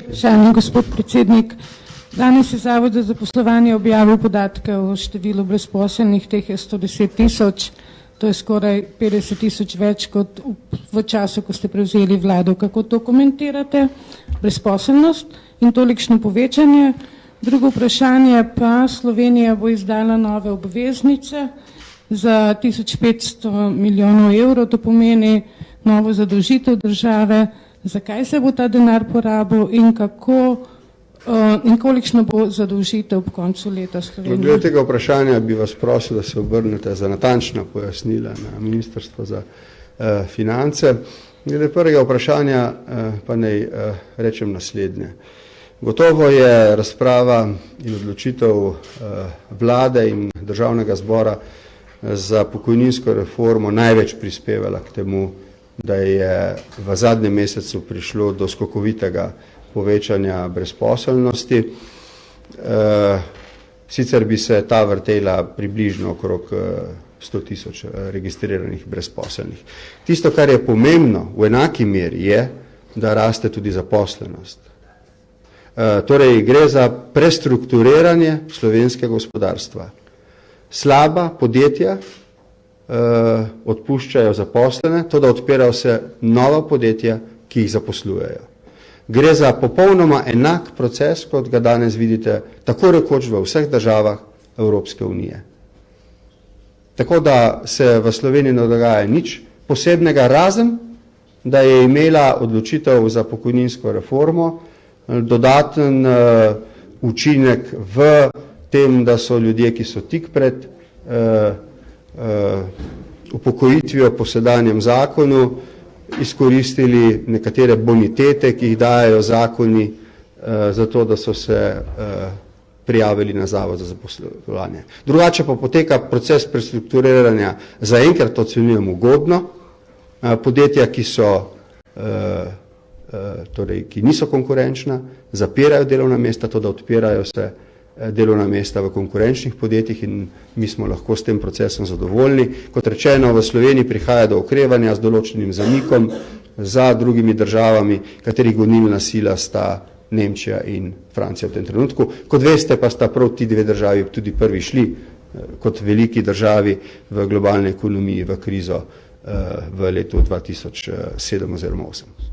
Spoštovani gospod predsednik, danes je Zavod za zaposlovanje objavil podatke o številu brezposelnih, teh je 110 tisoč, to je skoraj 50 tisoč več kot v času, ko ste prevzeli vlado. Kako to komentirate, brezposelnost in tolikšno povečanje? Drugo vprašanje pa, Slovenija bo izdala nove obveznice za 1500 milijonov evrov, to pomeni novo zadolžitev države. Zakaj se bo ta denar porabil in kako in kolikšno bo zadolžitev ob koncu leta Slovenije? Glede tega vprašanja bi vas prosil, da se obrnete za natančna pojasnila na Ministrstvo za finance. Glede prvega vprašanja pa naj rečem naslednje. Gotovo je razprava in odločitev vlade in državnega zbora za pokojninsko reformo največ prispevala k temu, da je v zadnjem mesecu prišlo do skokovitega povečanja brezposelnosti. Sicer bi se ta vrtela približno okrog 100 tisoč registriranih brezposelnih. Tisto, kar je pomembno v enaki meri, je, da raste tudi zaposlenost. Torej, gre za prestrukturiranje slovenskega gospodarstva. Slaba podjetja odpuščajo zaposlene, to da odpirajo se nova podjetja, ki jih zaposlujejo. Gre za popolnoma enak proces, kot ga danes vidite, tako rekoč v vseh državah Evropske unije. Tako da se v Sloveniji ne dogaja nič posebnega, razen da je imela odločitev za pokojninsko reformo dodaten učinek v tem, da so ljudje, ki so tik pred upokojitvijo po sedanjem zakonu, izkoristili nekatere bonitete, ki jih dajejo zakoni, zato da so se prijavili na Zavod za zaposlovanje. Drugače pa poteka proces prestrukturiranja, zaenkrat ocenjujem ugodno, podjetja, ki niso konkurenčna, zapirajo delovna mesta, to da odpirajo se delovna mesta v konkurenčnih podjetjih in mi smo lahko s tem procesom zadovoljni. Kot rečeno, v Sloveniji prihaja do okrevanja z določenim zamikom za drugimi državami, katerih gonilna sila sta Nemčija in Francija v tem trenutku. Kot veste, pa sta prav ti dve državi tudi prvi šli kot veliki državi v globalni ekonomiji v krizo v letu 2007 oziroma 2008.